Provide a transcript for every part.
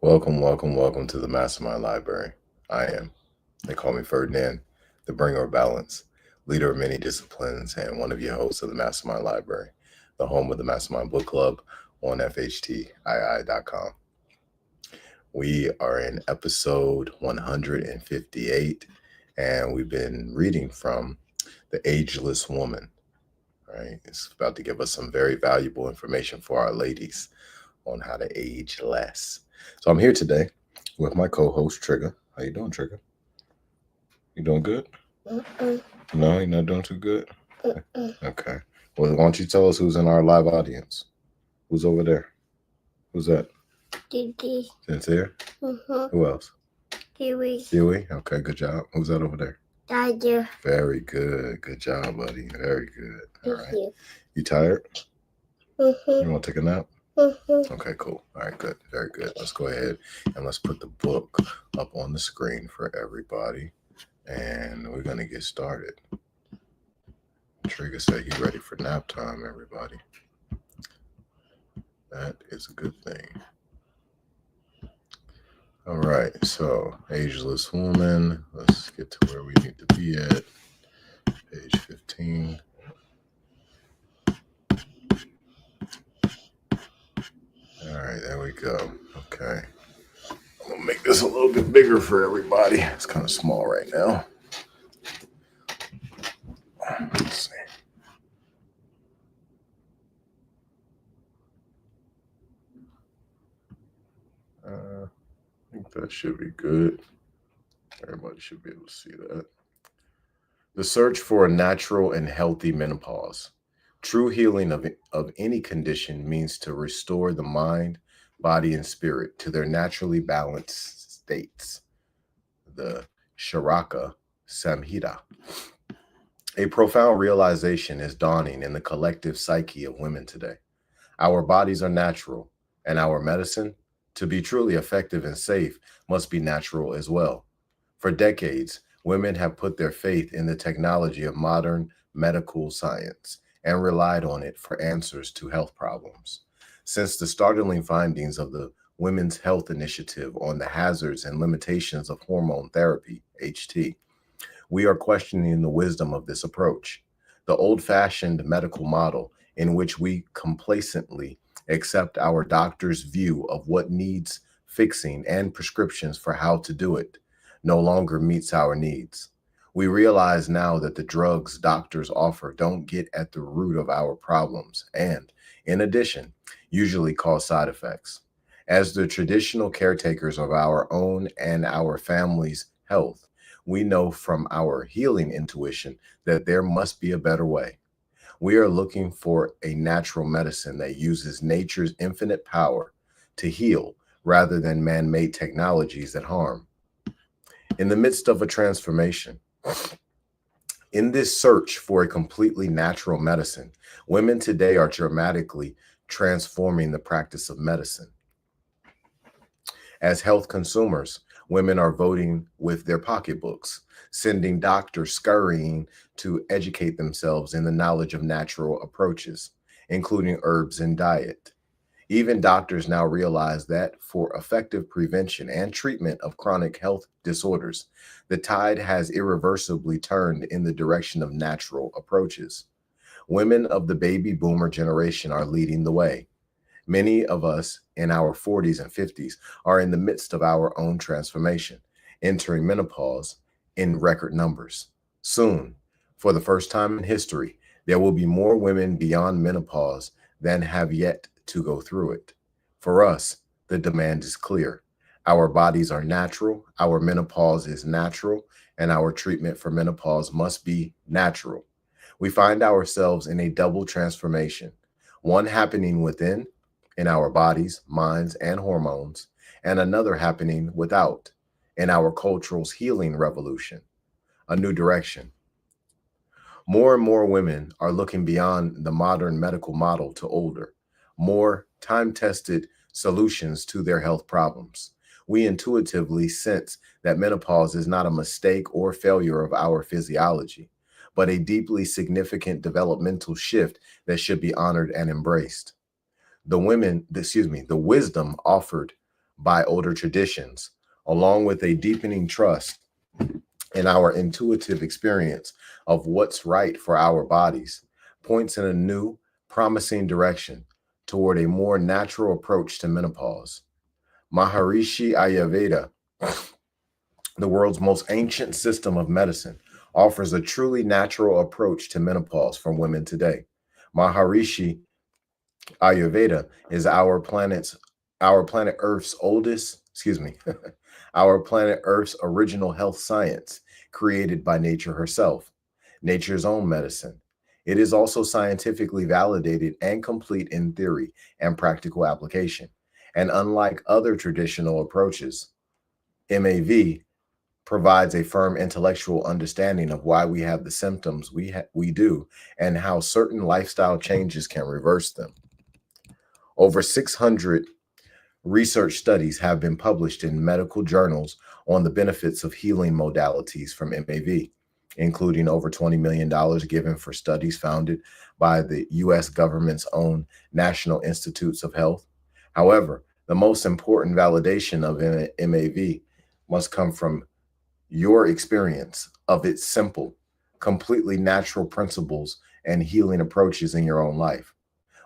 Welcome to the MasterMind Library. They call me Ferdinand, the bringer of balance, leader of many disciplines, and one of your hosts of the MasterMind Library, the home of the MasterMind Book Club on FHTII.com. We are in episode 158, and we've been reading from The Ageless Woman. Right? It's about to give us some very valuable information for our ladies on how to age less. So I'm here today with my co-host Trigger. How you doing, Trigger? You doing good? No, you're not doing too good? Okay. Well, why don't you tell us who's in our live audience? Who's over there? Who's that? Didi. Sincere? Who else? Kiwi. Huey? Okay, good job. Who's that over there? Tiger. Very good. Good job, buddy. Very good. All Thank right. you. You tired? You want to take a nap? Mhm. Okay, cool. All right, good. Very good. Let's go ahead and let's put the book up on the screen for everybody. And we're going to get started. Trigger said he's ready for nap time, everybody. That is a good thing. All right, so Ageless Woman. Let's get to where we need to be at. Page 15. All right, there we go. Okay. I'm going to make this a little bit bigger for everybody. It's kind of small right now. Let's see. I think that should be good. Everybody should be able to see that. The search for a natural and healthy menopause. True healing of any condition means to restore the mind, body, and spirit to their naturally balanced states. The Sharaka Samhita. A profound realization is dawning in the collective psyche of women today. Our bodies are natural, and our medicine, to be truly effective and safe, must be natural as well. For decades, women have put their faith in the technology of modern medical science and relied on it for answers to health problems. Since the startling findings of the Women's Health Initiative on the hazards and limitations of hormone therapy, HT, we are questioning the wisdom of this approach. The old-fashioned medical model in which we complacently accept our doctor's view of what needs fixing and prescriptions for how to do it no longer meets our needs. We realize now that the drugs doctors offer don't get at the root of our problems and, in addition, usually cause side effects. As the traditional caretakers of our own and our family's health, we know from our healing intuition that there must be a better way. We are looking for a natural medicine that uses nature's infinite power to heal rather than man-made technologies that harm. In the midst of a transformation, in this search for a completely natural medicine, women today are dramatically transforming the practice of medicine. As health consumers, women are voting with their pocketbooks, sending doctors scurrying to educate themselves in the knowledge of natural approaches, including herbs and diet. Even doctors now realize that for effective prevention and treatment of chronic health disorders, the tide has irreversibly turned in the direction of natural approaches. Women of the baby boomer generation are leading the way. Many of us in our 40s and 50s are in the midst of our own transformation, entering menopause in record numbers. Soon, for the first time in history, there will be more women beyond menopause than have yet to go through it. For us, the demand is clear. Our bodies are natural, our menopause is natural, and our treatment for menopause must be natural. We find ourselves in a double transformation, one happening within, in our bodies, minds, and hormones, and another happening without, in our cultural's healing revolution, a new direction. More and more women are looking beyond the modern medical model to older, more time-tested solutions to their health problems. We intuitively sense that menopause is not a mistake or failure of our physiology, but a deeply significant developmental shift that should be honored and embraced. The wisdom offered by older traditions, along with a deepening trust in our intuitive experience of what's right for our bodies, points in a new, promising direction toward a more natural approach to menopause. Maharishi Ayurveda, the world's most ancient system of medicine, offers a truly natural approach to menopause for women today. Maharishi Ayurveda is our planet Earth's oldest, excuse me, our planet Earth's original health science created by nature herself, nature's own medicine. It is also scientifically validated and complete in theory and practical application. And unlike other traditional approaches, MAV provides a firm intellectual understanding of why we have the symptoms we do and how certain lifestyle changes can reverse them. Over 600 research studies have been published in medical journals on the benefits of healing modalities from MAV, including over $20 million given for studies founded by the US government's own National Institutes of Health. However, the most important validation of MAV must come from your experience of its simple, completely natural principles and healing approaches in your own life.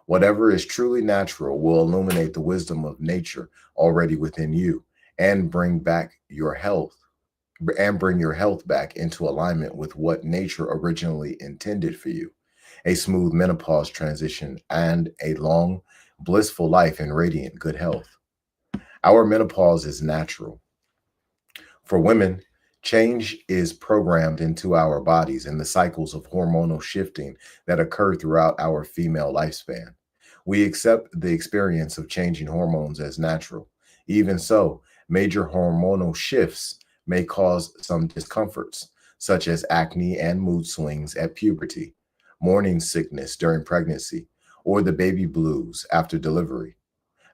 Whatever is truly natural will illuminate the wisdom of nature already within you and bring your health back into alignment with what nature originally intended for you. A smooth menopause transition and a long, blissful life in radiant good health. Our menopause is natural. For women, change is programmed into our bodies in the cycles of hormonal shifting that occur throughout our female lifespan. We accept the experience of changing hormones as natural. Even so, major hormonal shifts may cause some discomforts, such as acne and mood swings at puberty, morning sickness during pregnancy, or the baby blues after delivery.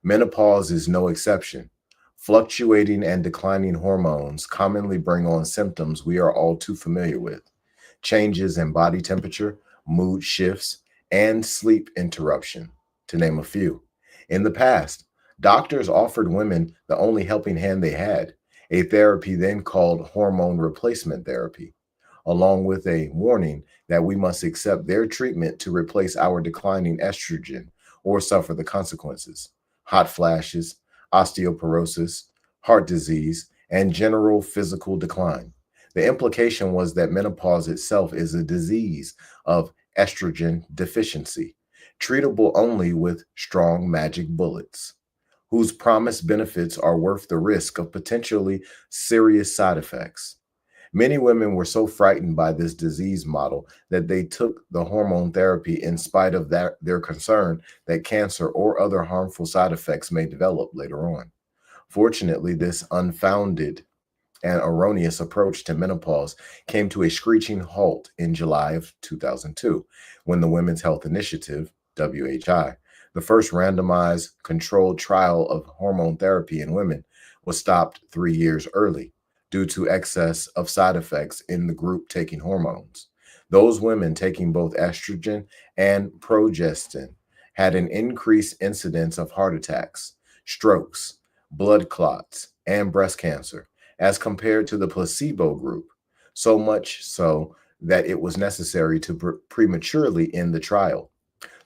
Menopause is no exception. Fluctuating and declining hormones commonly bring on symptoms we are all too familiar with: changes in body temperature, mood shifts, and sleep interruption, to name a few. In the past, doctors offered women the only helping hand they had, a therapy then called hormone replacement therapy, along with a warning that we must accept their treatment to replace our declining estrogen or suffer the consequences: hot flashes, osteoporosis, heart disease, and general physical decline. The implication was that menopause itself is a disease of estrogen deficiency, treatable only with strong magic bullets, whose promised benefits are worth the risk of potentially serious side effects. Many women were so frightened by this disease model that they took the hormone therapy in spite of their concern that cancer or other harmful side effects may develop later on. Fortunately, this unfounded and erroneous approach to menopause came to a screeching halt in July of 2002 when the Women's Health Initiative, WHI, the first randomized controlled trial of hormone therapy in women, was stopped 3 years early due to excess of side effects in the group taking hormones. Those women taking both estrogen and progestin had an increased incidence of heart attacks, strokes, blood clots, and breast cancer as compared to the placebo group, so much so that it was necessary to prematurely end the trial.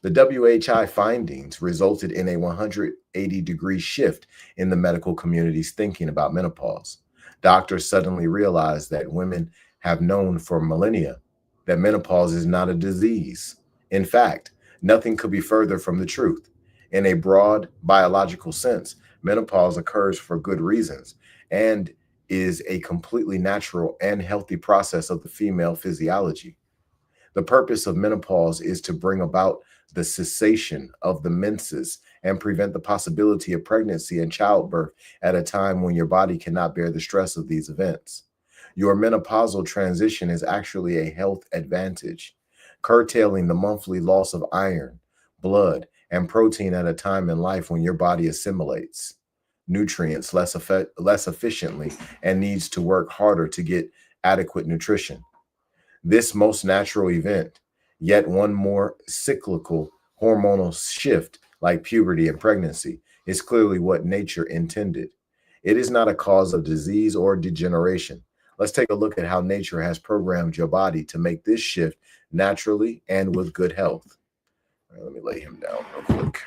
The WHI findings resulted in a 180-degree shift in the medical community's thinking about menopause. Doctors suddenly realized that women have known for millennia that menopause is not a disease. In fact, nothing could be further from the truth. In a broad biological sense, menopause occurs for good reasons and is a completely natural and healthy process of the female physiology. The purpose of menopause is to bring about the cessation of the menses and prevent the possibility of pregnancy and childbirth at a time when your body cannot bear the stress of these events. Your menopausal transition is actually a health advantage, curtailing the monthly loss of iron, blood, and protein at a time in life when your body assimilates nutrients less efficiently and needs to work harder to get adequate nutrition. This most natural event, yet one more cyclical hormonal shift like puberty and pregnancy, is clearly what nature intended. It is not a cause of disease or degeneration. Let's take a look at how nature has programmed your body to make this shift naturally and with good health. All right, let me lay him down real quick.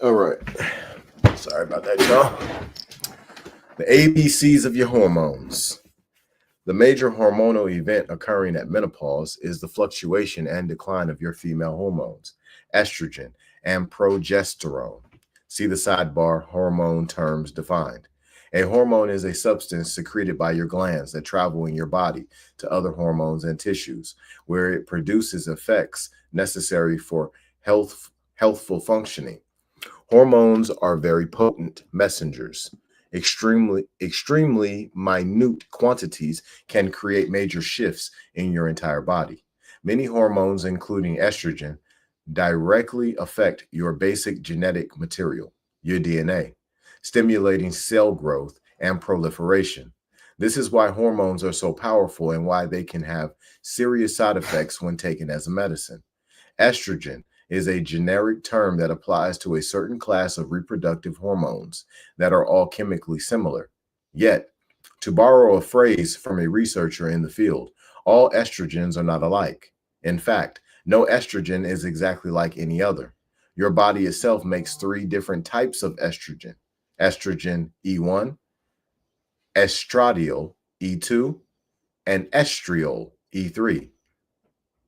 All right. Sorry about that, y'all. The ABCs of your hormones. The major hormonal event occurring at menopause is the fluctuation and decline of your female hormones, estrogen and progesterone. See the sidebar, hormone terms defined. A hormone is a substance secreted by your glands that travel in your body to other hormones and tissues, where it produces effects necessary for healthful functioning. Hormones are very potent messengers. Extremely minute quantities can create major shifts in your entire body. Many hormones, including estrogen, directly affect your basic genetic material, your DNA, stimulating cell growth and proliferation. This is why hormones are so powerful and why they can have serious side effects when taken as a medicine. Estrogen is a generic term that applies to a certain class of reproductive hormones that are all chemically similar. Yet, to borrow a phrase from a researcher in the field, all estrogens are not alike. In fact, no estrogen is exactly like any other. Your body itself makes three different types of estrogen: estrogen E1, estradiol E2, and estriol E3.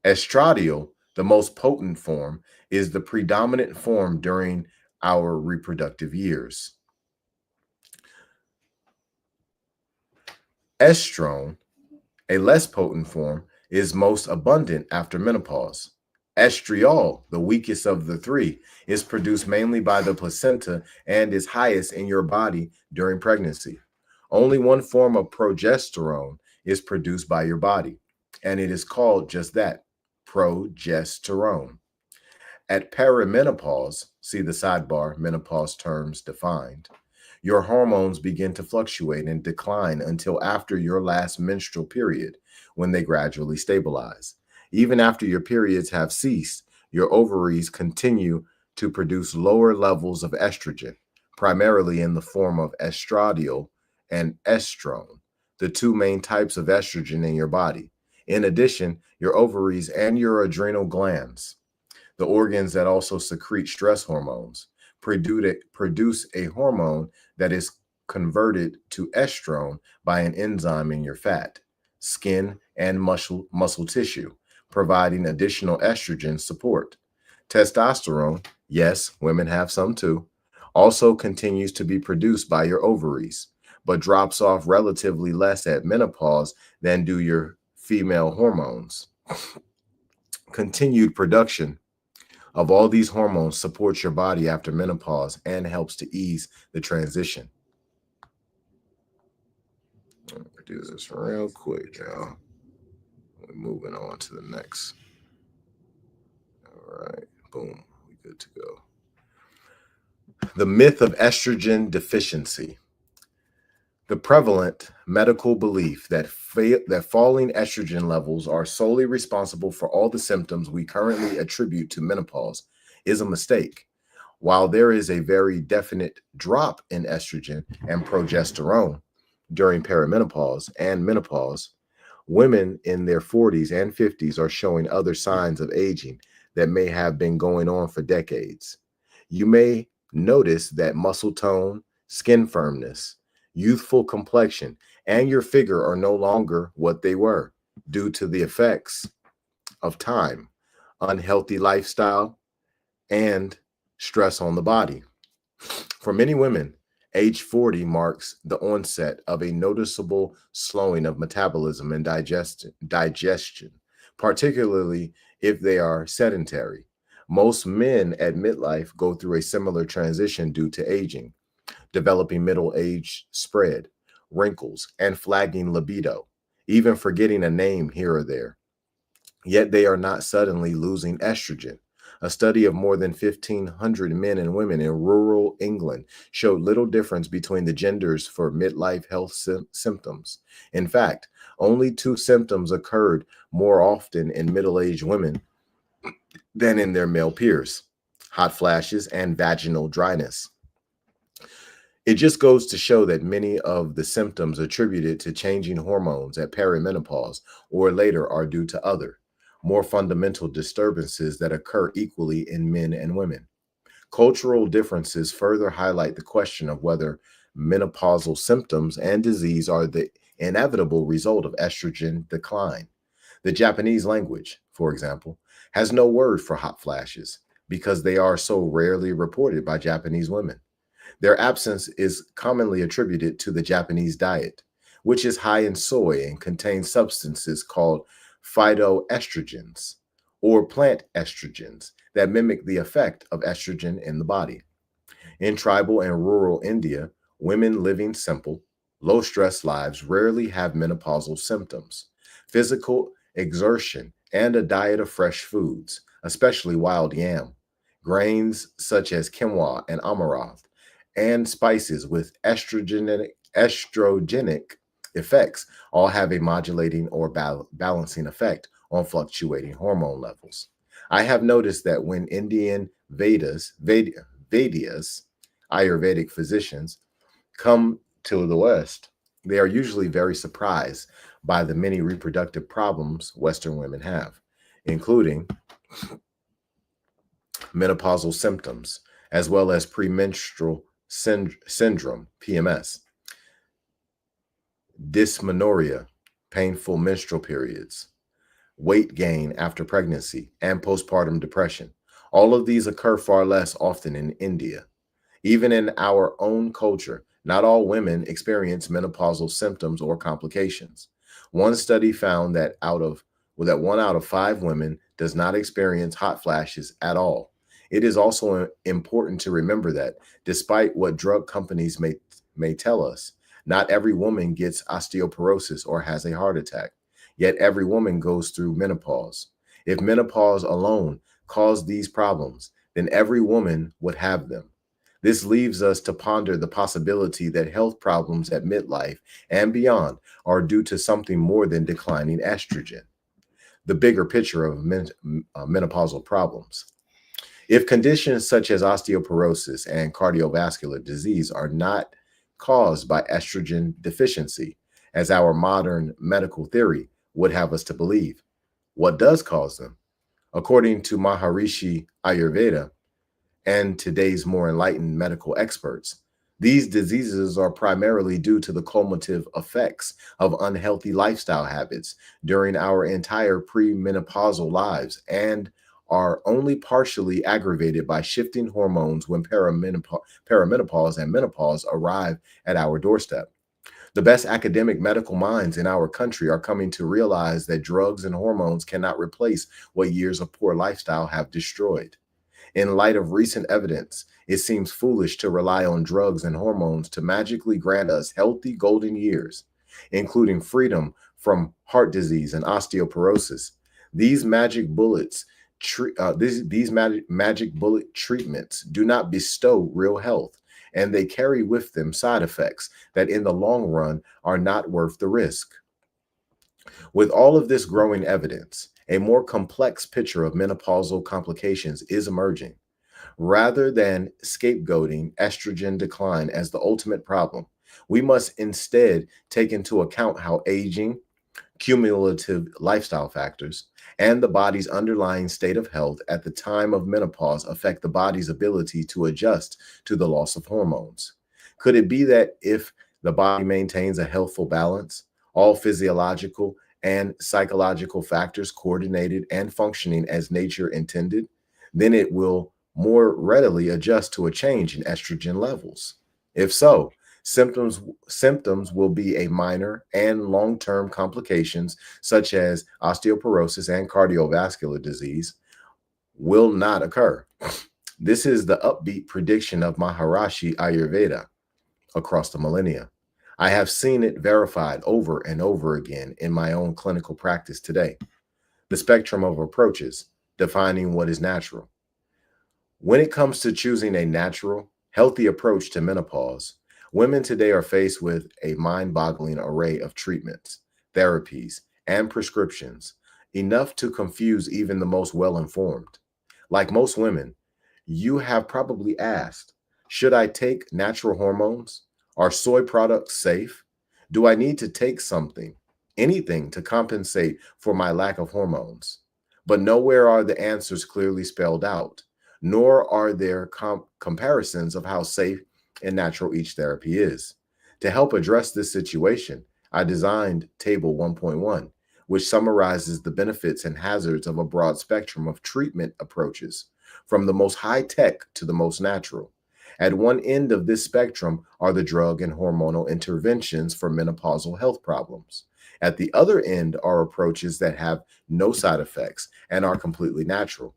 Estradiol, the most potent form, is the predominant form during our reproductive years. Estrone, a less potent form, is most abundant after menopause. Estriol, the weakest of the three, is produced mainly by the placenta and is highest in your body during pregnancy. Only one form of progesterone is produced by your body, and it is called just that, progesterone. At perimenopause, see the sidebar, menopause terms defined, your hormones begin to fluctuate and decline until after your last menstrual period, when they gradually stabilize. Even after your periods have ceased, your ovaries continue to produce lower levels of estrogen, primarily in the form of estradiol and estrone, the two main types of estrogen in your body. In addition, your ovaries and your adrenal glands, the organs that also secrete stress hormones, produce a hormone that is converted to estrone by an enzyme in your fat, skin, and muscle tissue, providing additional estrogen support. Testosterone, yes, women have some too, also continues to be produced by your ovaries, but drops off relatively less at menopause than do your female hormones. Continued production of all these hormones supports your body after menopause and helps to ease the transition. Let me do this real quick, y'all. We're moving on to the next. All right, boom, we good to go. The myth of estrogen deficiency. The prevalent medical belief that falling estrogen levels are solely responsible for all the symptoms we currently attribute to menopause is a mistake. While there is a very definite drop in estrogen and progesterone during perimenopause and menopause, women in their 40s and 50s are showing other signs of aging that may have been going on for decades. You may notice that muscle tone, skin firmness, youthful complexion, and your figure are no longer what they were due to the effects of time, unhealthy lifestyle, and stress on the body. For many women, age 40 marks the onset of a noticeable slowing of metabolism and digestion, particularly if they are sedentary. Most men at midlife go through a similar transition due to aging, developing middle age spread, wrinkles, and flagging libido, even forgetting a name here or there. Yet they are not suddenly losing estrogen. A study of more than 1,500 men and women in rural England showed little difference between the genders for midlife health symptoms. In fact, only two symptoms occurred more often in middle aged women than in their male peers: hot flashes and vaginal dryness. It just goes to show that many of the symptoms attributed to changing hormones at perimenopause or later are due to other, more fundamental disturbances that occur equally in men and women. Cultural differences further highlight the question of whether menopausal symptoms and disease are the inevitable result of estrogen decline. The Japanese language, for example, has no word for hot flashes because they are so rarely reported by Japanese women. Their absence is commonly attributed to the Japanese diet, which is high in soy and contains substances called phytoestrogens or plant estrogens that mimic the effect of estrogen in the body. In tribal and rural India, women living simple, low stress lives rarely have menopausal symptoms. Physical exertion and a diet of fresh foods, especially wild yam, grains such as quinoa and amaranth, and spices with estrogenic effects all have a modulating or balancing effect on fluctuating hormone levels. I have noticed that when Indian Vedas, Ayurvedic physicians, come to the West, they are usually very surprised by the many reproductive problems Western women have, including menopausal symptoms, as well as premenstrual syndrome, PMS, dysmenorrhea, painful menstrual periods, weight gain after pregnancy, and postpartum depression. All of these occur far less often in India. Even in our own culture, not all women experience menopausal symptoms or complications. One study found that that 1 out of 5 women does not experience hot flashes at all. It is also important to remember that despite what drug companies may tell us, not every woman gets osteoporosis or has a heart attack. Yet every woman goes through menopause. If menopause alone caused these problems, then every woman would have them. This leaves us to ponder the possibility that health problems at midlife and beyond are due to something more than declining estrogen, the bigger picture of menopausal problems. If conditions such as osteoporosis and cardiovascular disease are not caused by estrogen deficiency, as our modern medical theory would have us to believe, what does cause them? According to Maharishi Ayurveda, and today's more enlightened medical experts, these diseases are primarily due to the cumulative effects of unhealthy lifestyle habits during our entire premenopausal lives and are only partially aggravated by shifting hormones when perimenopause and menopause arrive at our doorstep. The best academic medical minds in our country are coming to realize that drugs and hormones cannot replace what years of poor lifestyle have destroyed. In light of recent evidence, it seems foolish to rely on drugs and hormones to magically grant us healthy golden years, including freedom from heart disease and osteoporosis. These magic bullets, magic bullet treatments do not bestow real health, and they carry with them side effects that in the long run are not worth the risk. With all of this growing evidence, a more complex picture of menopausal complications is emerging. Rather than scapegoating estrogen decline as the ultimate problem, we must instead take into account how aging, cumulative lifestyle factors, and the body's underlying state of health at the time of menopause affect the body's ability to adjust to the loss of hormones. Could it be that if the body maintains a healthful balance, all physiological and psychological factors coordinated and functioning as nature intended, then it will more readily adjust to a change in estrogen levels? If so, symptoms will be a minor and long-term complications such as osteoporosis and cardiovascular disease will not occur. This is the upbeat prediction of Maharishi Ayurveda across the millennia. I have seen it verified over and over again in my own clinical practice today. The spectrum of approaches, defining what is natural. When it comes to choosing a natural, healthy approach to menopause, women today are faced with a mind-boggling array of treatments, therapies, and prescriptions, enough to confuse even the most well-informed. Like most women, you have probably asked, should I take natural hormones? Are soy products safe? Do I need to take anything to compensate for my lack of hormones? But nowhere are the answers clearly spelled out, nor are there comparisons of how safe and natural each therapy is. To help address this situation, I designed Table 1.1, which summarizes the benefits and hazards of a broad spectrum of treatment approaches, from the most high tech to the most natural. At one end of this spectrum are the drug and hormonal interventions for menopausal health problems. At the other end are approaches that have no side effects and are completely natural.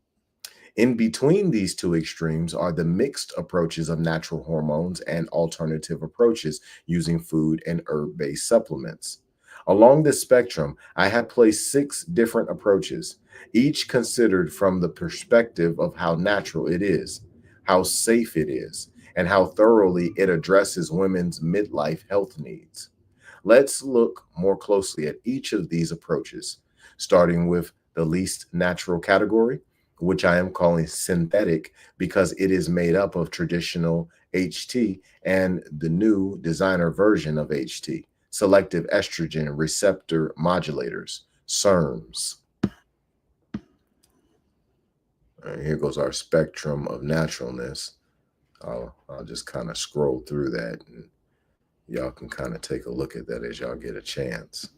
In between these two extremes are the mixed approaches of natural hormones and alternative approaches using food and herb-based supplements. Along this spectrum, I have placed 6 different approaches, each considered from the perspective of how natural it is, how safe it is, and how thoroughly it addresses women's midlife health needs. Let's look more closely at each of these approaches, starting with the least natural category, which I am calling synthetic because it is made up of traditional HT and the new designer version of HT, selective estrogen receptor modulators, SERMs. Here goes our spectrum of naturalness. I'll just kind of scroll through that, and y'all can kind of take a look at that as y'all get a chance.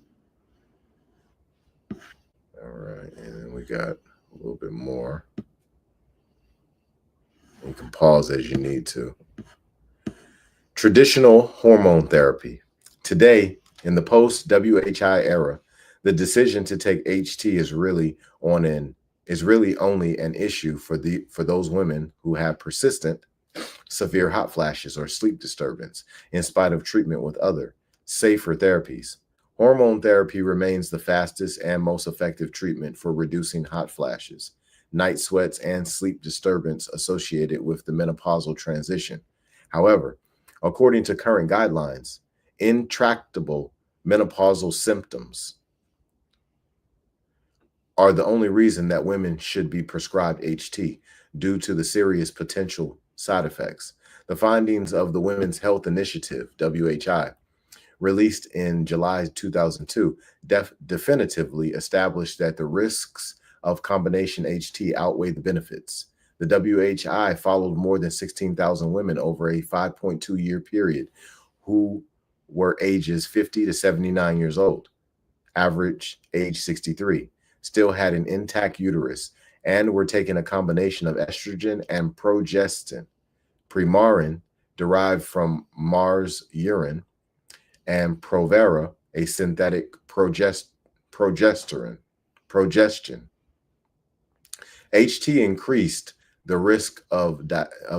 All right, and then we got a little bit more. You can pause as you need to. Traditional hormone therapy. Today, in the post-WHI era, the decision to take HT is really only an issue for those women who have persistent severe hot flashes or sleep disturbance in spite of treatment with other safer therapies. Hormone therapy remains the fastest and most effective treatment for reducing hot flashes, night sweats, and sleep disturbance associated with the menopausal transition. However, according to current guidelines, intractable menopausal symptoms are the only reason that women should be prescribed HT due to the serious potential side effects. The findings of the Women's Health Initiative, WHI, released in July 2002, definitively established that the risks of combination HT outweigh the benefits. The WHI followed more than 16,000 women over a 5.2-year period who were ages 50 to 79 years old, average age 63, still had an intact uterus, and were taking a combination of estrogen and progestin, Premarin, derived from Mars urine, and Provera, a synthetic progestin. HT increased the risk of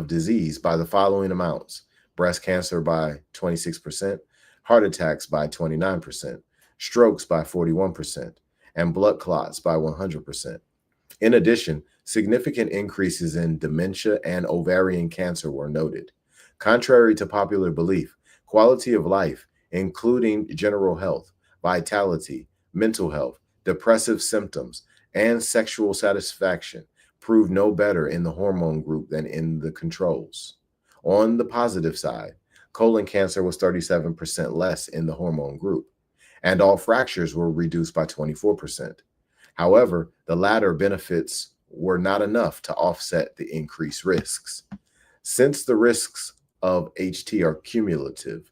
disease by the following amounts: breast cancer by 26%, heart attacks by 29%, strokes by 41%, and blood clots by 100%. In addition, significant increases in dementia and ovarian cancer were noted. Contrary to popular belief, quality of life, including general health, vitality, mental health, depressive symptoms, and sexual satisfaction, proved no better in the hormone group than in the controls. On the positive side, colon cancer was 37% less in the hormone group, and all fractures were reduced by 24%. However, the latter benefits were not enough to offset the increased risks. Since the risks of HT are cumulative,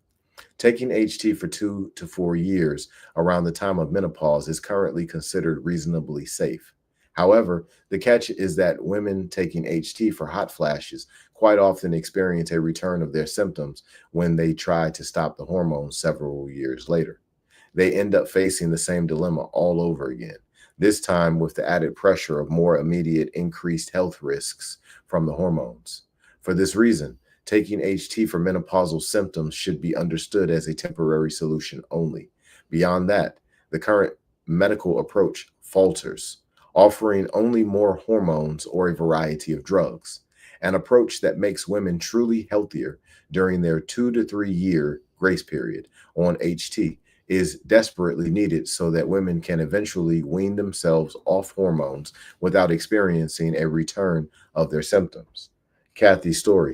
taking HT for 2 to 4 years around the time of menopause is currently considered reasonably safe. However, the catch is that women taking HT for hot flashes quite often experience a return of their symptoms when they try to stop the hormones several years later. They end up facing the same dilemma all over again, this time with the added pressure of more immediate increased health risks from the hormones. For this reason, taking HT for menopausal symptoms should be understood as a temporary solution only. Beyond that, the current medical approach falters, offering only more hormones or a variety of drugs. an approach that makes women truly healthier during their 2 to 3 year grace period on HT is desperately needed so that women can eventually wean themselves off hormones without experiencing a return of their symptoms. Kathy's story.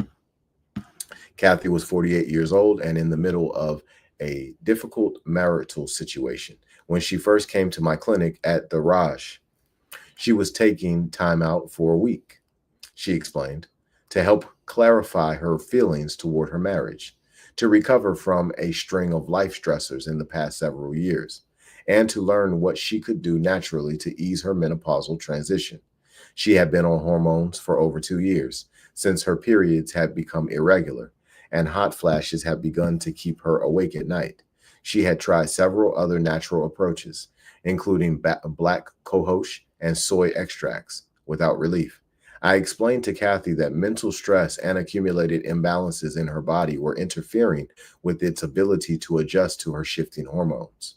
Kathy was 48 years old and in the middle of a difficult marital situation when she first came to my clinic at the Raj. She was taking time out for a week, she explained, to help clarify her feelings toward her marriage, to recover from a string of life stressors in the past several years, and to learn what she could do naturally to ease her menopausal transition. She had been on hormones for over 2 years, since her periods had become irregular, and hot flashes had begun to keep her awake at night. She had tried several other natural approaches, including black cohosh and soy extracts, without relief. I explained to Kathy that mental stress and accumulated imbalances in her body were interfering with its ability to adjust to her shifting hormones.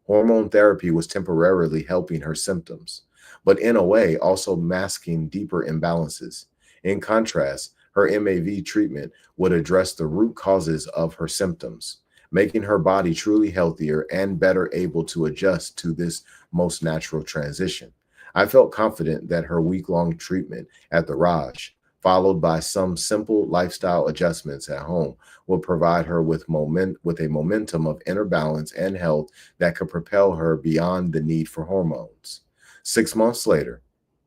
Hormone therapy was temporarily helping her symptoms, but in a way also masking deeper imbalances. In contrast, her MAV treatment would address the root causes of her symptoms, making her body truly healthier and better able to adjust to this most natural transition. I felt confident that her week-long treatment at the Raj, followed by some simple lifestyle adjustments at home, would provide her with a momentum of inner balance and health that could propel her beyond the need for hormones. 6 months later,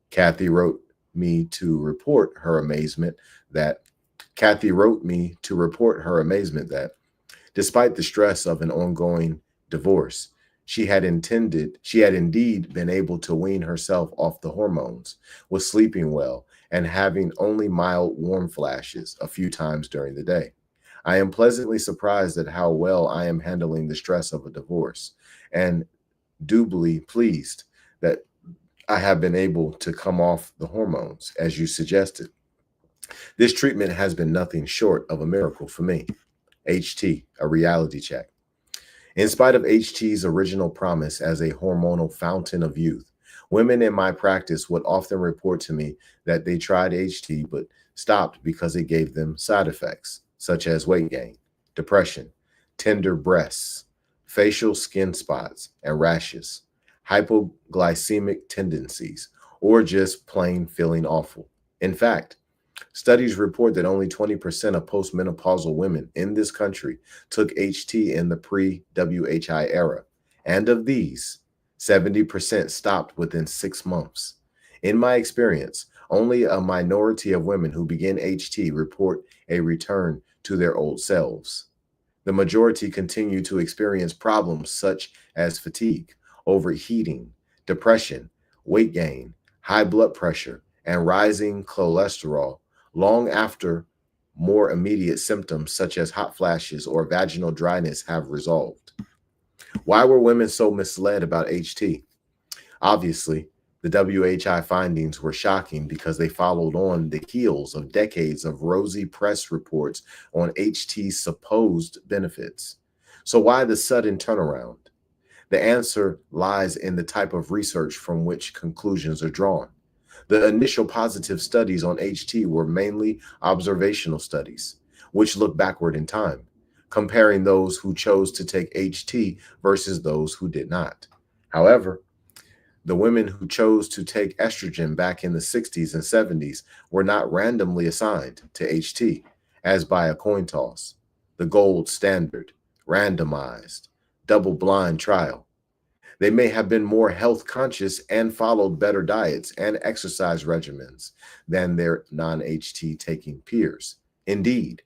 Kathy wrote me to report her amazement that despite the stress of an ongoing divorce, she had indeed been able to wean herself off the hormones, was sleeping well, and having only mild warm flashes a few times during the day. I am pleasantly surprised at how well I am handling the stress of a divorce, and doubly pleased that I have been able to come off the hormones, as you suggested. This treatment has been nothing short of a miracle for me. HT, a reality check. In spite of HT's original promise as a hormonal fountain of youth, women in my practice would often report to me that they tried HT but stopped because it gave them side effects, such as weight gain, depression, tender breasts, facial skin spots and rashes, hypoglycemic tendencies, or just plain feeling awful. In fact, studies report that only 20% of postmenopausal women in this country took HT in the pre-WHI era, and of these, 70% stopped within 6 months. In my experience, only a minority of women who begin HT report a return to their old selves. The majority continue to experience problems such as fatigue, overheating, depression, weight gain, high blood pressure, and rising cholesterol long after more immediate symptoms such as hot flashes or vaginal dryness have resolved. Why were women so misled about HT? Obviously, the WHI findings were shocking because they followed on the heels of decades of rosy press reports on HT's supposed benefits. So why the sudden turnaround? The answer lies in the type of research from which conclusions are drawn. The initial positive studies on HT were mainly observational studies, which look backward in time, comparing those who chose to take HT versus those who did not. However, the women who chose to take estrogen back in the 60s and 70s were not randomly assigned to HT, as by a coin toss, the gold standard, randomized, double-blind trial. They may have been more health conscious and followed better diets and exercise regimens than their non-HT taking peers. Indeed,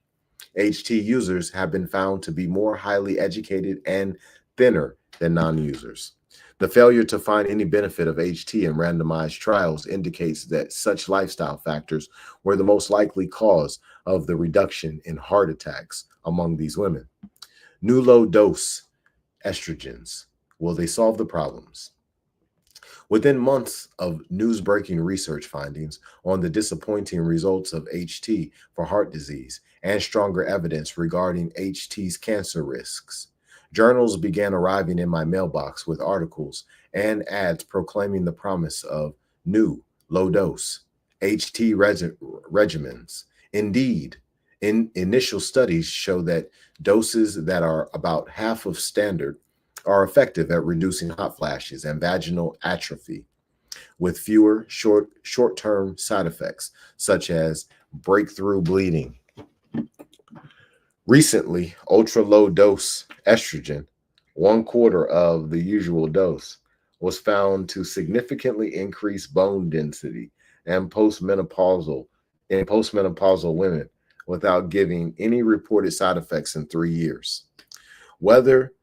HT users have been found to be more highly educated and thinner than non-users. The failure to find any benefit of HT in randomized trials indicates that such lifestyle factors were the most likely cause of the reduction in heart attacks among these women. New low-dose estrogens. Will they solve the problems? Within months of news-breaking research findings on the disappointing results of HT for heart disease and stronger evidence regarding HT's cancer risks, journals began arriving in my mailbox with articles and ads proclaiming the promise of new low-dose HT regimens. Indeed, initial studies show that doses that are about half of standard are effective at reducing hot flashes and vaginal atrophy with fewer short-term side effects, such as breakthrough bleeding. Recently, ultra-low dose estrogen, 1/4 of the usual dose, was found to significantly increase bone density and in postmenopausal women without giving any reported side effects in 3 years. Whether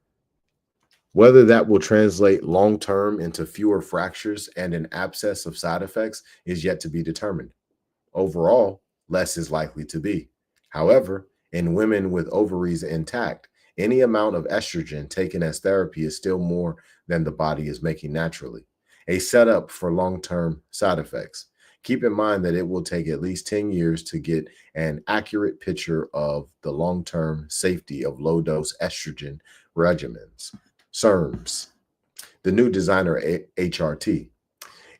that will translate long term into fewer fractures and an abscess of side effects is yet to be determined. Overall, less is likely to be. However, in women with ovaries intact, any amount of estrogen taken as therapy is still more than the body is making naturally, a setup for long term side effects. Keep in mind that it will take at least 10 years to get an accurate picture of the long term safety of low dose estrogen regimens. SERMs, the new designer HRT.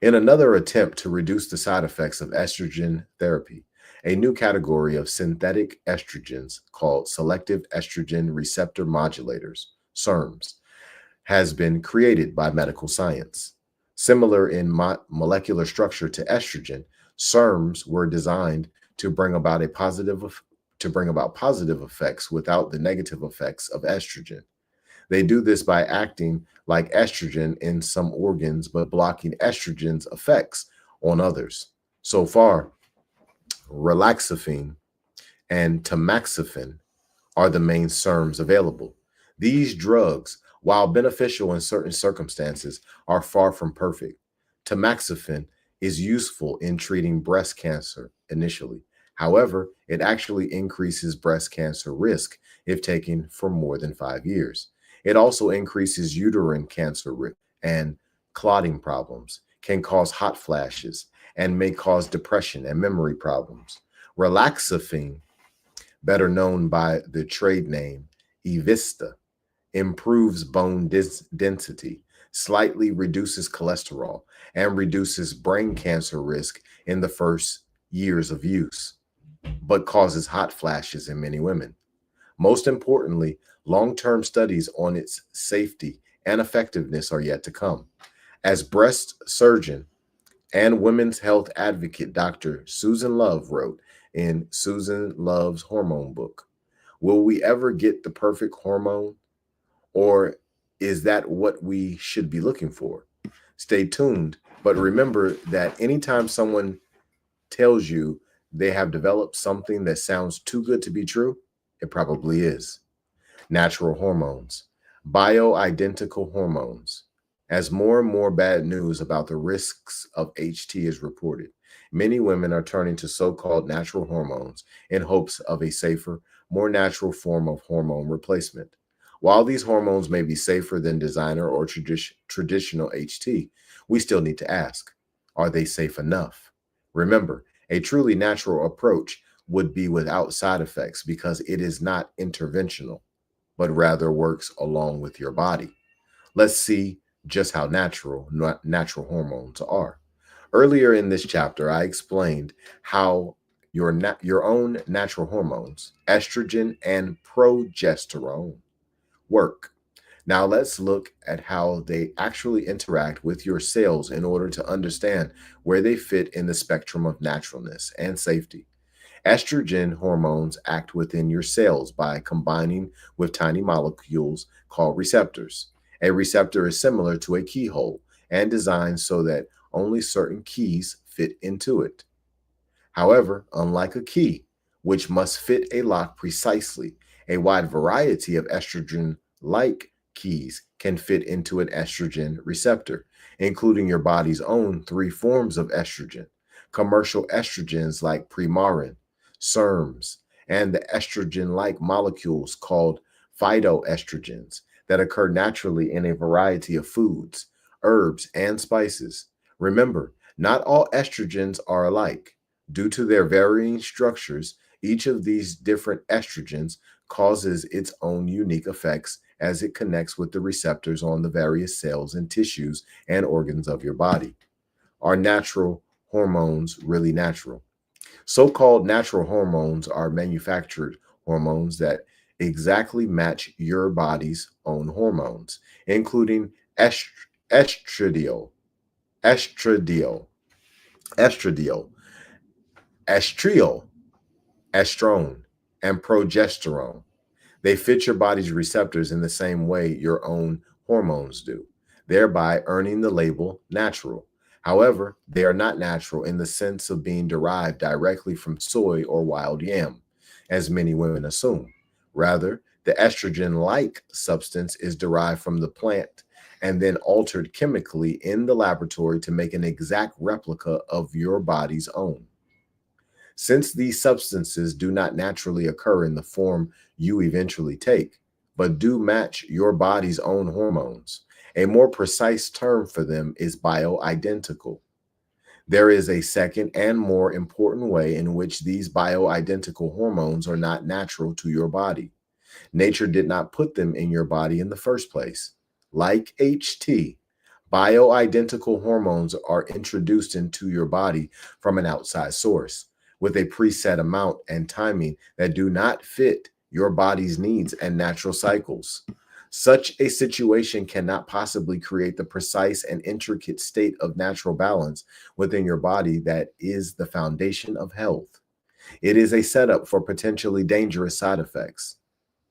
In another attempt to reduce the side effects of estrogen therapy, a new category of synthetic estrogens called selective estrogen receptor modulators, SERMs, has been created by medical science. Similar in molecular structure to estrogen, SERMs were designed to bring about positive effects without the negative effects of estrogen. They do this by acting like estrogen in some organs, but blocking estrogen's effects on others. So far, relaxifene and tamoxifen are the main SERMs available. These drugs, while beneficial in certain circumstances, are far from perfect. Tamoxifen is useful in treating breast cancer initially. However, it actually increases breast cancer risk if taken for more than 5 years. It also increases uterine cancer risk and clotting problems, can cause hot flashes, and may cause depression and memory problems. Relaxifene, better known by the trade name Evista, improves bone density, slightly reduces cholesterol, and reduces brain cancer risk in the first years of use, but causes hot flashes in many women. Most importantly, long-term studies on its safety and effectiveness are yet to come. As breast surgeon and women's health advocate Dr. Susan Love wrote in Susan Love's hormone book, will we ever get the perfect hormone, or is that what we should be looking for? Stay tuned, but remember that anytime someone tells you they have developed something that sounds too good to be true, it probably is. Natural hormones, bioidentical hormones. As more and more bad news about the risks of HT is reported, many women are turning to so-called natural hormones in hopes of a safer, more natural form of hormone replacement. While these hormones may be safer than designer or traditional HT, we still need to ask, are they safe enough? Remember, a truly natural approach would be without side effects because it is not interventional, but rather works along with your body. Let's see just how natural hormones are. Earlier in this chapter, I explained how your own natural hormones, estrogen and progesterone, work. Now let's look at how they actually interact with your cells in order to understand where they fit in the spectrum of naturalness and safety. Estrogen hormones act within your cells by combining with tiny molecules called receptors. A receptor is similar to a keyhole and designed so that only certain keys fit into it. However, unlike a key, which must fit a lock precisely, a wide variety of estrogen-like keys can fit into an estrogen receptor, including your body's own 3 forms of estrogen, commercial estrogens like Premarin, SERMs, and the estrogen-like molecules called phytoestrogens that occur naturally in a variety of foods, herbs, and spices. Remember, not all estrogens are alike. Due to their varying structures, each of these different estrogens causes its own unique effects as it connects with the receptors on the various cells and tissues and organs of your body. Our natural hormones really natural? So-called natural hormones are manufactured hormones that exactly match your body's own hormones, including estradiol, estradiol, estradiol, estriol, estrone, and progesterone. They fit your body's receptors in the same way your own hormones do, thereby earning the label natural. However, they are not natural in the sense of being derived directly from soy or wild yam, as many women assume. Rather, the estrogen like substance is derived from the plant and then altered chemically in the laboratory to make an exact replica of your body's own. Since these substances do not naturally occur in the form you eventually take, but do match your body's own hormones, a more precise term for them is bioidentical. There is a second and more important way in which these bioidentical hormones are not natural to your body. Nature did not put them in your body in the first place. Like HT, bioidentical hormones are introduced into your body from an outside source with a preset amount and timing that do not fit your body's needs and natural cycles. Such a situation cannot possibly create the precise and intricate state of natural balance within your body that is the foundation of health. It is a setup for potentially dangerous side effects.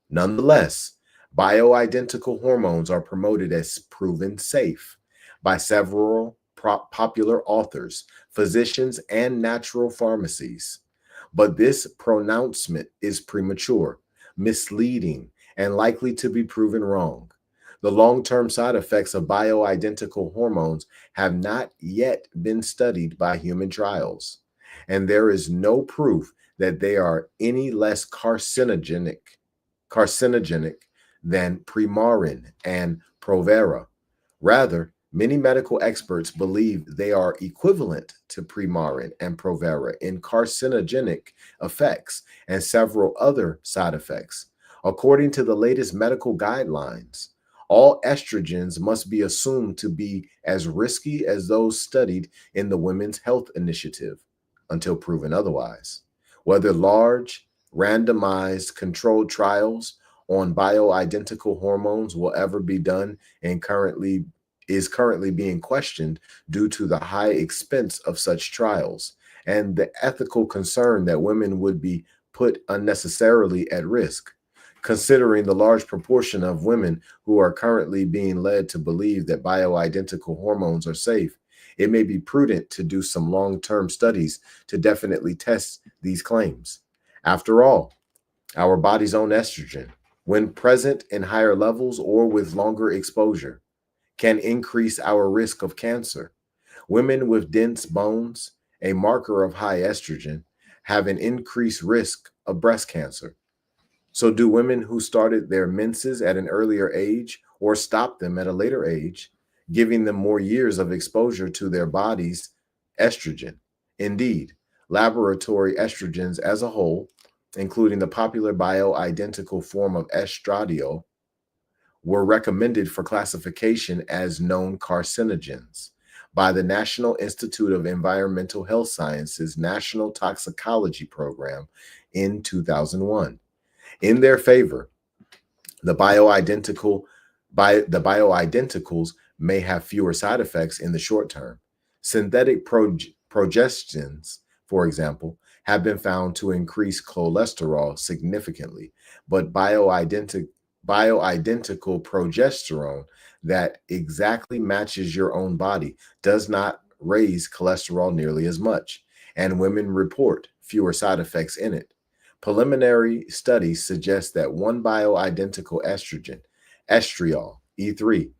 Nonetheless, bioidentical hormones are promoted as proven safe by several popular authors, physicians, and natural pharmacies. But this pronouncement is premature, misleading, and likely to be proven wrong. The long-term side effects of bioidentical hormones have not yet been studied by human trials, and there is no proof that they are any less carcinogenic than Premarin and Provera. Rather, many medical experts believe they are equivalent to Premarin and Provera in carcinogenic effects and several other side effects. According to the latest medical guidelines, all estrogens must be assumed to be as risky as those studied in the Women's Health Initiative until proven otherwise. Whether large, randomized controlled trials on bioidentical hormones will ever be done and is currently being questioned due to the high expense of such trials and the ethical concern that women would be put unnecessarily at risk. Considering the large proportion of women who are currently being led to believe that bioidentical hormones are safe, it may be prudent to do some long-term studies to definitely test these claims. After all, our body's own estrogen, when present in higher levels or with longer exposure, can increase our risk of cancer. Women with dense bones, a marker of high estrogen, have an increased risk of breast cancer. So do women who started their menses at an earlier age or stopped them at a later age, giving them more years of exposure to their body's estrogen? Indeed, laboratory estrogens as a whole, including the popular bioidentical form of estradiol, were recommended for classification as known carcinogens by the National Institute of Environmental Health Sciences National Toxicology Program in 2001. In their favor, the bioidenticals may have fewer side effects in the short term. Synthetic progestins, for example, have been found to increase cholesterol significantly, but bioidentical progesterone that exactly matches your own body does not raise cholesterol nearly as much, and women report fewer side effects in it. Preliminary studies suggest that one bioidentical estrogen, estriol, E3,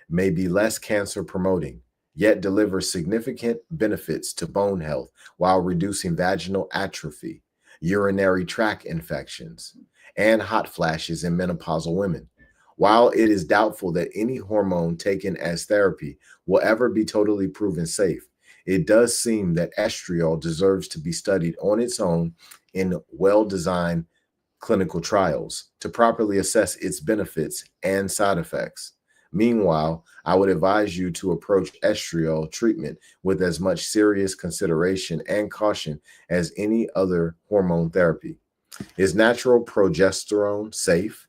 may be less cancer promoting, yet delivers significant benefits to bone health while reducing vaginal atrophy, urinary tract infections, and hot flashes in menopausal women. While it is doubtful that any hormone taken as therapy will ever be totally proven safe, it does seem that estriol deserves to be studied on its own in well-designed clinical trials to properly assess its benefits and side effects. Meanwhile, I would advise you to approach estriol treatment with as much serious consideration and caution as any other hormone therapy. Is natural progesterone safe?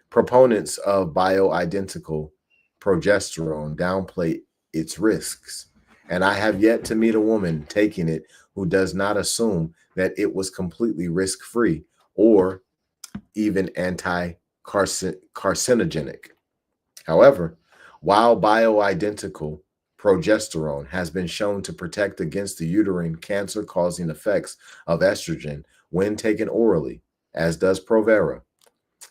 Proponents of bioidentical progesterone downplay its risks, and I have yet to meet a woman taking it who does not assume that it was completely risk-free or even anti-carcinogenic. However, while bioidentical progesterone has been shown to protect against the uterine cancer-causing effects of estrogen when taken orally, as does Provera,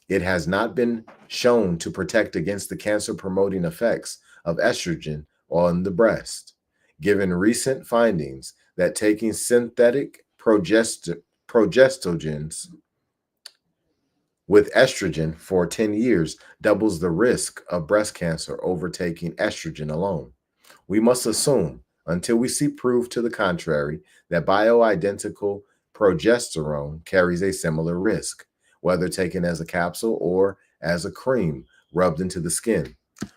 it has not been shown to protect against the cancer-promoting effects of estrogen on the breast. Given recent findings that taking synthetic progestogens with estrogen for 10 years doubles the risk of breast cancer over taking estrogen alone. We must assume, until we see proof to the contrary, that bioidentical progesterone carries a similar risk, whether taken as a capsule or as a cream rubbed into the skin.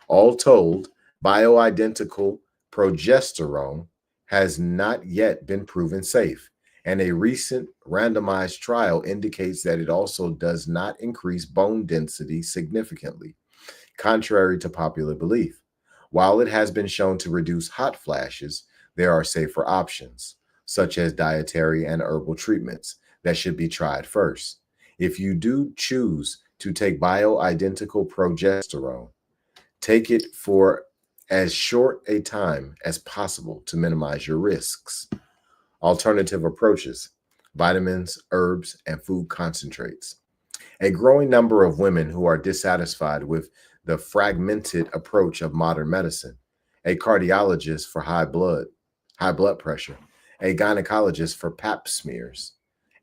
All told, bioidentical progesterone has not yet been proven safe, and a recent randomized trial indicates that it also does not increase bone density significantly, contrary to popular belief. While it has been shown to reduce hot flashes, there are safer options, such as dietary and herbal treatments, that should be tried first. If you do choose to take bioidentical progesterone, take it for as short a time as possible to minimize your risks. Alternative approaches: vitamins, herbs, and food concentrates. A growing number of women who are dissatisfied with the fragmented approach of modern medicine, a cardiologist for high blood pressure, a gynecologist for pap smears,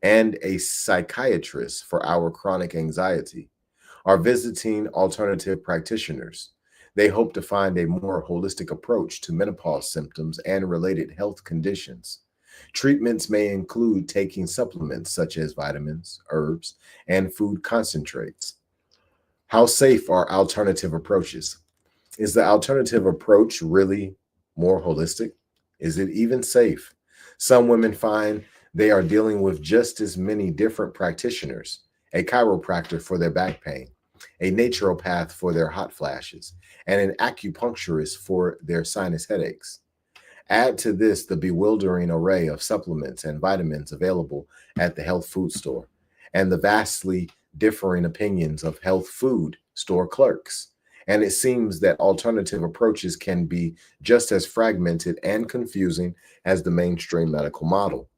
and a psychiatrist for our chronic anxiety, are visiting alternative practitioners. They hope to find a more holistic approach to menopause symptoms and related health conditions. Treatments may include taking supplements such as vitamins, herbs, and food concentrates. How safe are alternative approaches? Is the alternative approach really more holistic? Is it even safe? Some women find they are dealing with just as many different practitioners: a chiropractor for their back pain, a naturopath for their hot flashes, and an acupuncturist for their sinus headaches. Add to this the bewildering array of supplements and vitamins available at the health food store, and the vastly differing opinions of health food store clerks. And it seems that alternative approaches can be just as fragmented and confusing as the mainstream medical model.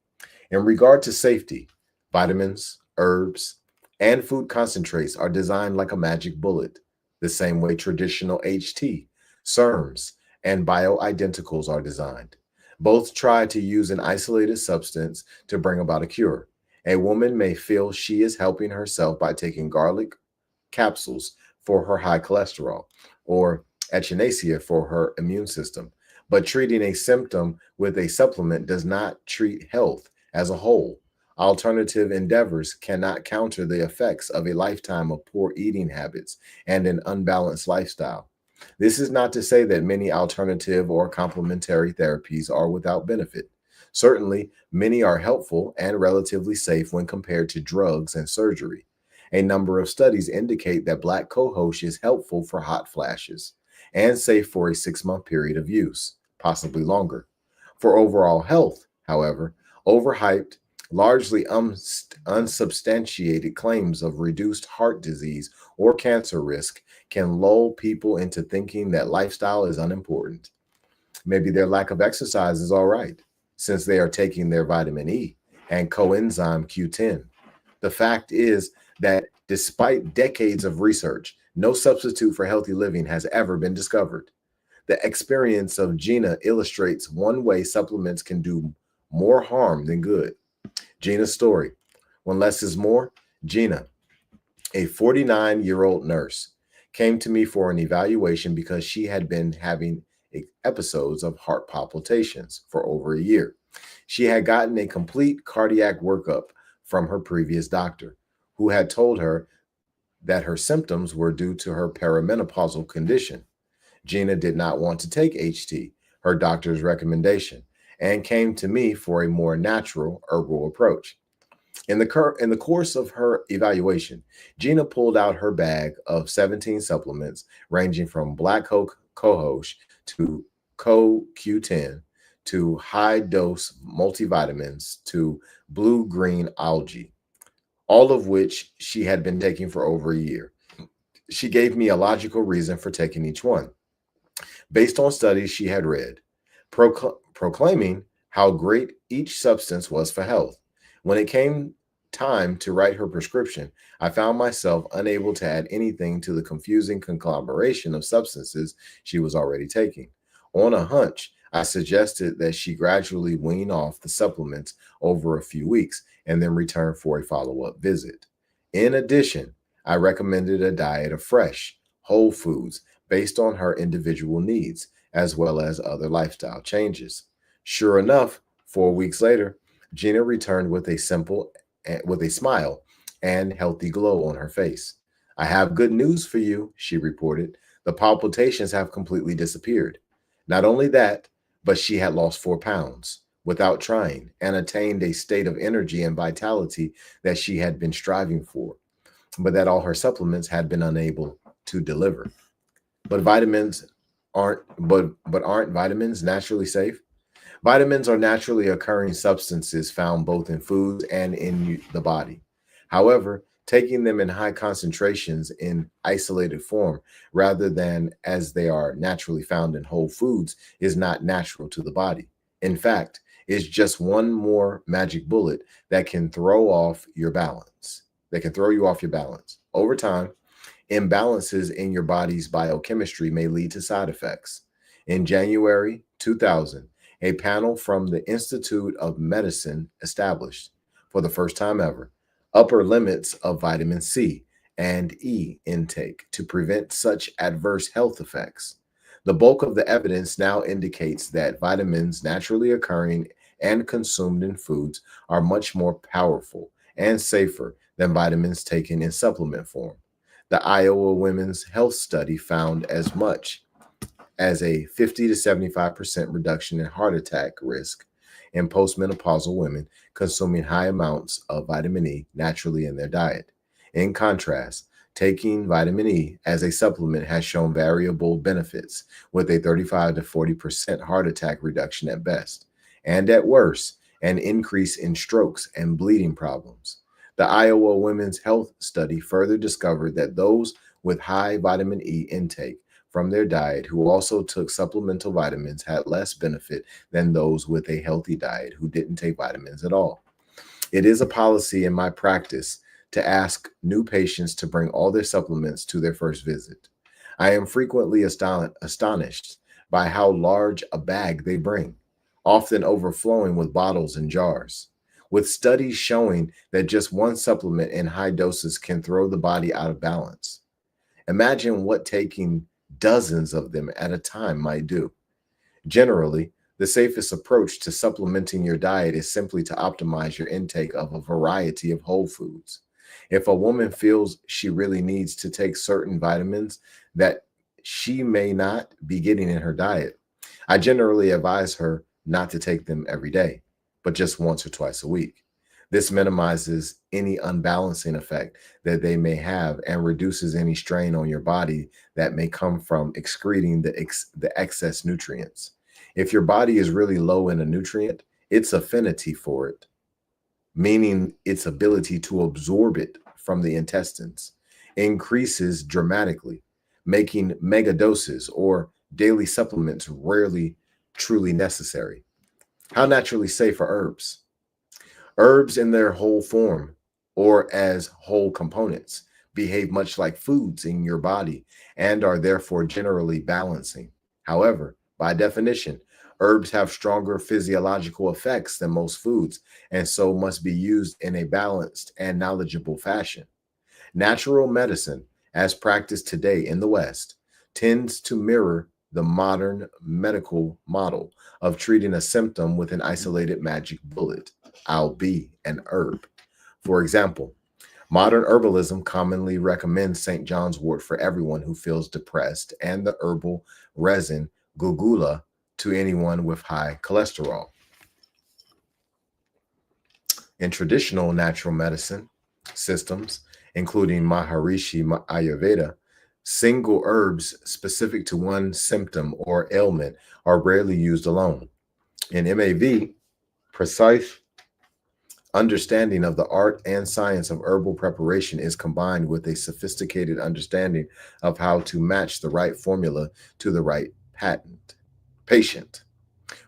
In regard to safety, vitamins, herbs, and food concentrates are designed like a magic bullet, the same way traditional HT, SERMs, and bioidenticals are designed. Both try to use an isolated substance to bring about a cure. A woman may feel she is helping herself by taking garlic capsules for her high cholesterol, or echinacea for her immune system, but treating a symptom with a supplement does not treat health as a whole. Alternative endeavors cannot counter the effects of a lifetime of poor eating habits and an unbalanced lifestyle. This is not to say that many alternative or complementary therapies are without benefit. Certainly, many are helpful and relatively safe when compared to drugs and surgery. A number of studies indicate that black cohosh is helpful for hot flashes and safe for a 6-month period of use, possibly longer. For overall health, however, overhyped, largely unsubstantiated claims of reduced heart disease or cancer risk can lull people into thinking that lifestyle is unimportant. Maybe their lack of exercise is all right, since they are taking their vitamin E and coenzyme Q10. The fact is that despite decades of research, no substitute for healthy living has ever been discovered. The experience of Gina illustrates one way supplements can do more harm than good. Gina's story: when less is more, Gina, a 49-year-old nurse, came to me for an evaluation because she had been having episodes of heart palpitations for over a year. She had gotten a complete cardiac workup from her previous doctor, who had told her that her symptoms were due to her perimenopausal condition. Gina did not want to take HT, her doctor's recommendation, and came to me for a more natural herbal approach. In the course of her evaluation, Gina pulled out her bag of 17 supplements ranging from Black Cohosh to CoQ10 to high dose multivitamins to blue green algae, all of which she had been taking for over a year. She gave me a logical reason for taking each one, based on studies she had read, proclaiming how great each substance was for health. When it came time to write her prescription, I found myself unable to add anything to the confusing conglomeration of substances she was already taking. On a hunch, I suggested that she gradually wean off the supplements over a few weeks and then return for a follow-up visit. In addition, I recommended a diet of fresh, whole foods based on her individual needs, as well as other lifestyle changes. Sure enough, 4 weeks later, Gina returned with a smile and healthy glow on her face. I have good news for you, she reported. The palpitations have completely disappeared. Not only that, but she had lost 4 pounds without trying and attained a state of energy and vitality that she had been striving for, but that all her supplements had been unable to deliver. But vitamins aren't vitamins naturally safe? Vitamins are naturally occurring substances found both in foods and in the body. However, taking them in high concentrations in isolated form rather than as they are naturally found in whole foods is not natural to the body. In fact, it's just one more magic bullet that can throw off your balance. That can throw you off your balance. Over time, imbalances in your body's biochemistry may lead to side effects. In January 2000, a panel from the Institute of Medicine established, for the first time ever, upper limits of vitamin C and E intake to prevent such adverse health effects. The bulk of the evidence now indicates that vitamins naturally occurring and consumed in foods are much more powerful and safer than vitamins taken in supplement form. The Iowa Women's Health Study found as much as a 50 to 75% reduction in heart attack risk in postmenopausal women consuming high amounts of vitamin E naturally in their diet. In contrast, taking vitamin E as a supplement has shown variable benefits, with a 35 to 40% heart attack reduction at best, and at worst, an increase in strokes and bleeding problems. The Iowa Women's Health Study further discovered that those with high vitamin E intake from their diet who also took supplemental vitamins had less benefit than those with a healthy diet who didn't take vitamins at all. It is a policy in my practice to ask new patients to bring all their supplements to their first visit. I am frequently astonished by how large a bag they bring, often overflowing with bottles and jars, with studies showing that just one supplement in high doses can throw the body out of balance. Imagine what taking dozens of them at a time might do. Generally, the safest approach to supplementing your diet is simply to optimize your intake of a variety of whole foods. If a woman feels she really needs to take certain vitamins that she may not be getting in her diet, I generally advise her not to take them every day, but just once or twice a week. This minimizes any unbalancing effect that they may have and reduces any strain on your body that may come from excreting the excess nutrients. If your body is really low in a nutrient, its affinity for it, meaning its ability to absorb it from the intestines, increases dramatically, making mega doses or daily supplements rarely truly necessary. How naturally safe are herbs? Herbs in their whole form or as whole components behave much like foods in your body and are therefore generally balancing. However, by definition, herbs have stronger physiological effects than most foods and so must be used in a balanced and knowledgeable fashion. Natural medicine, as practiced today in the West, tends to mirror the modern medical model of treating a symptom with an isolated magic bullet, albeit an herb. For example, Modern herbalism commonly recommends St. John's wort for everyone who feels depressed and the herbal resin gugula to anyone with high cholesterol. In traditional natural medicine systems, including Maharishi Ayurveda, single herbs specific to one symptom or ailment are rarely used alone. In MAV, precise understanding of the art and science of herbal preparation is combined with a sophisticated understanding of how to match the right formula to the right patient.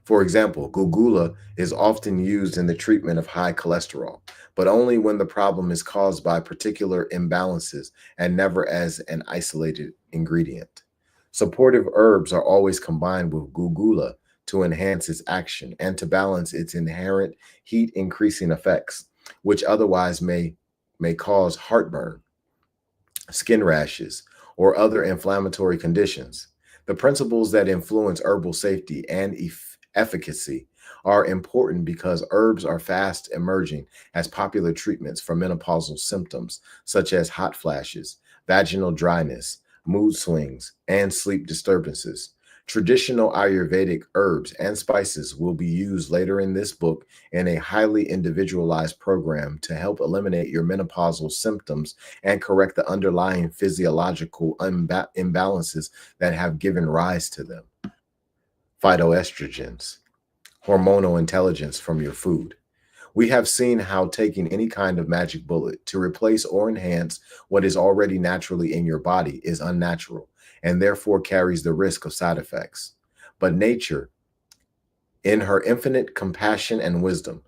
For example, gugula is often used in the treatment of high cholesterol, but only when the problem is caused by particular imbalances and never as an isolated ingredient. Supportive herbs are always combined with gugula to enhance its action and to balance its inherent heat-increasing effects, which otherwise may cause heartburn, skin rashes, or other inflammatory conditions. The principles that influence herbal safety and efficacy are important because herbs are fast emerging as popular treatments for menopausal symptoms such as hot flashes, vaginal dryness, mood swings, and sleep disturbances. Traditional Ayurvedic herbs and spices will be used later in this book in a highly individualized program to help eliminate your menopausal symptoms and correct the underlying physiological imbalances that have given rise to them. Phytoestrogens, hormonal intelligence from your food. We have seen how taking any kind of magic bullet to replace or enhance what is already naturally in your body is unnatural and therefore carries the risk of side effects. But nature, in her infinite compassion and wisdom,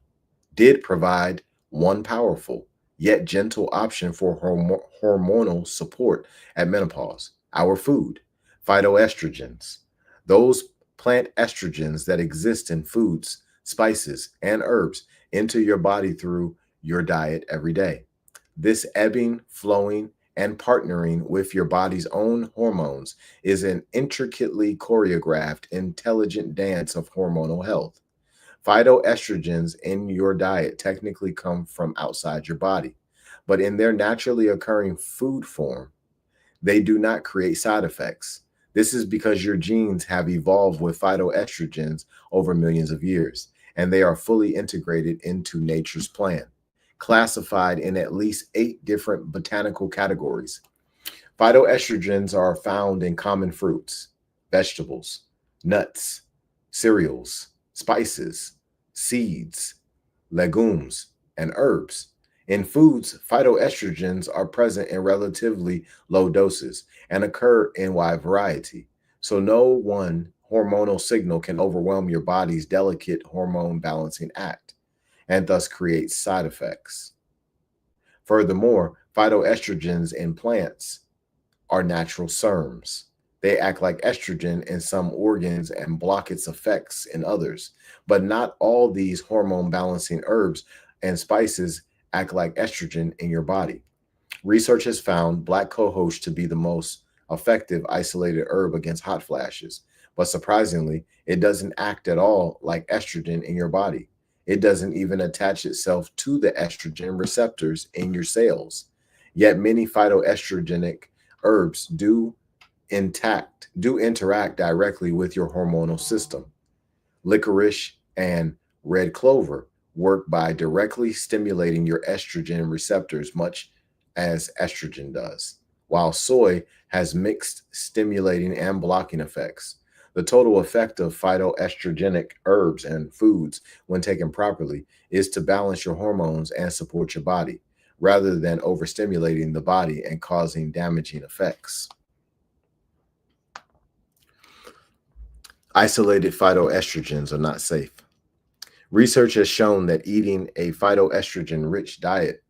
did provide one powerful yet gentle option for hormonal support at menopause: our food, phytoestrogens. Those plant estrogens that exist in foods, spices, and herbs into your body through your diet every day. This ebbing, flowing, and partnering with your body's own hormones is an intricately choreographed, intelligent dance of hormonal health. Phytoestrogens in your diet technically come from outside your body, but in their naturally occurring food form, they do not create side effects. This is because your genes have evolved with phytoestrogens over millions of years, and they are fully integrated into nature's plan, classified in at least 8 different botanical categories. Phytoestrogens are found in common fruits, vegetables, nuts, cereals, spices, seeds, legumes, and herbs. In foods, phytoestrogens are present in relatively low doses and occur in wide variety. So no one hormonal signal can overwhelm your body's delicate hormone balancing act and thus create side effects. Furthermore, phytoestrogens in plants are natural SERMs. They act like estrogen in some organs and block its effects in others. But not all these hormone balancing herbs and spices act like estrogen in your body. Research has found black cohosh to be the most effective isolated herb against hot flashes. But surprisingly, it doesn't act at all like estrogen in your body. It doesn't even attach itself to the estrogen receptors in your cells. Yet many phytoestrogenic herbs do interact directly with your hormonal system. Licorice and red clover work by directly stimulating your estrogen receptors, much as estrogen does, while soy has mixed stimulating and blocking effects. The total effect of phytoestrogenic herbs and foods, when taken properly, is to balance your hormones and support your body, rather than overstimulating the body and causing damaging effects. Isolated phytoestrogens are not safe. Research has shown that eating a phytoestrogen-rich diet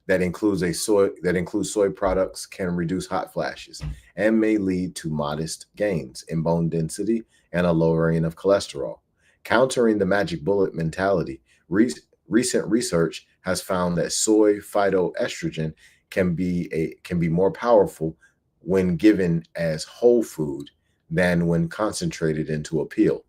that includes soy products can reduce hot flashes and may lead to modest gains in bone density and a lowering of cholesterol. Countering the magic bullet mentality, recent research has found that soy phytoestrogen can be more powerful when given as whole food than when concentrated into a pill.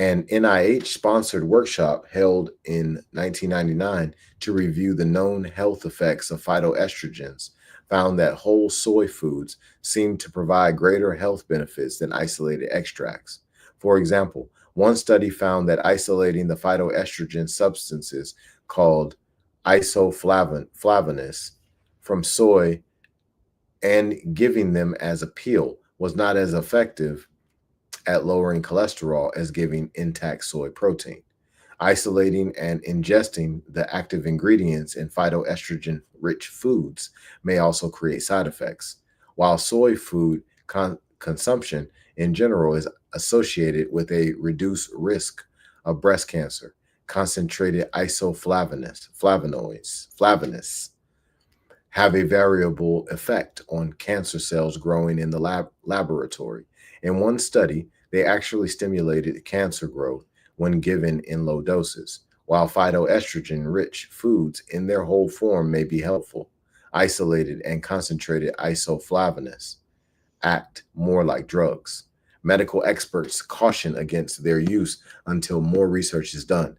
An NIH-sponsored workshop held in 1999 to review the known health effects of phytoestrogens found that whole soy foods seem to provide greater health benefits than isolated extracts. For example, one study found that isolating the phytoestrogen substances called isoflavones from soy and giving them as a peel was not as effective at lowering cholesterol as giving intact soy protein. Isolating and ingesting the active ingredients in phytoestrogen rich foods may also create side effects. While soy food consumption in general is associated with a reduced risk of breast cancer, concentrated flavonoids have a variable effect on cancer cells growing in the laboratory. In one study, they actually stimulated cancer growth when given in low doses. While phytoestrogen-rich foods in their whole form may be helpful, isolated and concentrated isoflavones act more like drugs. Medical experts caution against their use until more research is done.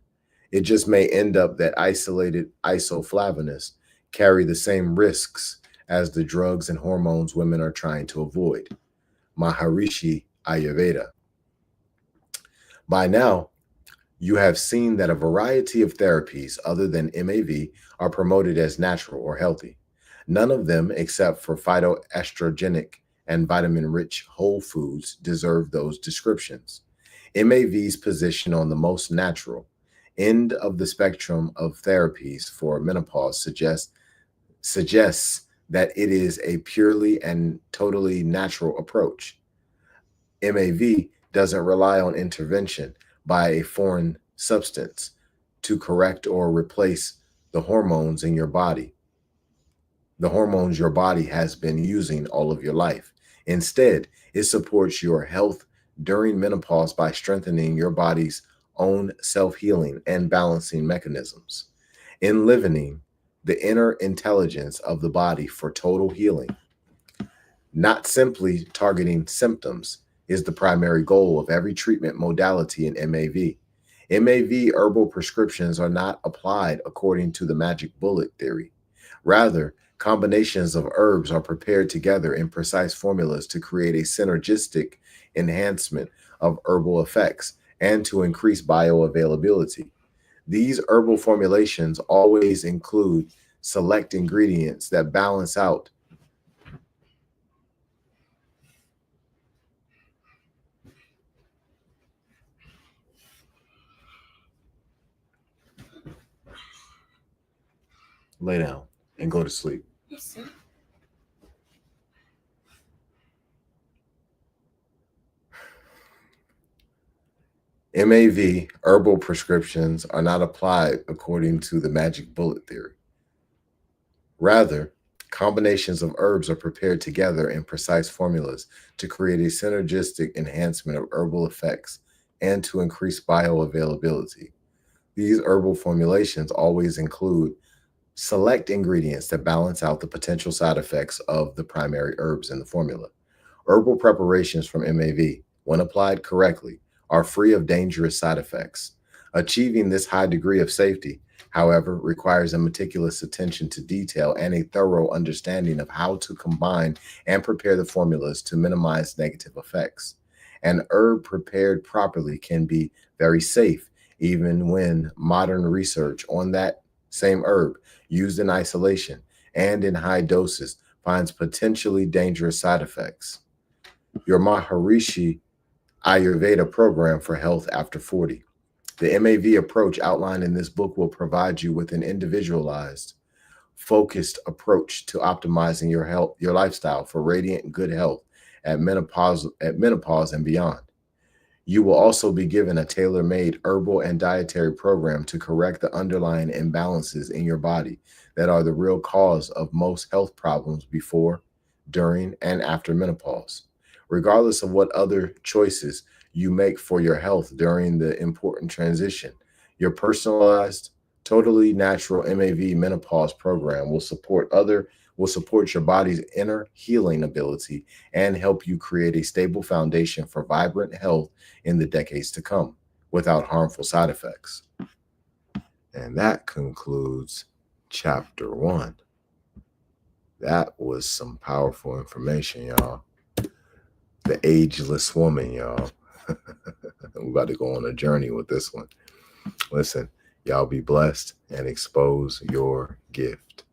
It just may end up that isolated isoflavones carry the same risks as the drugs and hormones women are trying to avoid. Maharishi Ayurveda. By now, you have seen that a variety of therapies other than MAV are promoted as natural or healthy. None of them, except for phytoestrogenic and vitamin-rich whole foods, deserve those descriptions. MAV's position on the most natural end of the spectrum of therapies for menopause suggests that it is a purely and totally natural approach. MAV doesn't rely on intervention by a foreign substance to correct or replace the hormones in your body, the hormones your body has been using all of your life. Instead, it supports your health during menopause by strengthening your body's own self-healing and balancing mechanisms, enlivening the inner intelligence of the body for total healing. Not simply targeting symptoms is the primary goal of every treatment modality in MAV. MAV herbal prescriptions are not applied according to the magic bullet theory. Rather, combinations of herbs are prepared together in precise formulas to create a synergistic enhancement of herbal effects and to increase bioavailability. These herbal formulations always include select ingredients that balance out lay down and go to sleep. Yes, sir. MAV herbal prescriptions are not applied according to the magic bullet theory. Rather, combinations of herbs are prepared together in precise formulas to create a synergistic enhancement of herbal effects and to increase bioavailability. These herbal formulations always include select ingredients that balance out the potential side effects of the primary herbs in the formula. Herbal preparations from MAV, when applied correctly, are free of dangerous side effects. Achieving this high degree of safety, however, requires a meticulous attention to detail and a thorough understanding of how to combine and prepare the formulas to minimize negative effects. An herb prepared properly can be very safe, even when modern research on that same herb used in isolation and in high doses finds potentially dangerous side effects. Your Maharishi Ayurveda program for health after 40. The MAV approach outlined in this book will provide you with an individualized, focused approach to optimizing your health, your lifestyle for radiant good health at menopause and beyond. You will also be given a tailor-made herbal and dietary program to correct the underlying imbalances in your body that are the real cause of most health problems before, during, and after menopause. Regardless of what other choices you make for your health during the important transition, your personalized, totally natural MAV menopause program will support your body's inner healing ability and help you create a stable foundation for vibrant health in the decades to come. without harmful side effects. And that concludes chapter 1. That was some powerful information, y'all. The Ageless Woman, y'all. We're about to go on a journey with this one. Listen, y'all be blessed and expose your gift.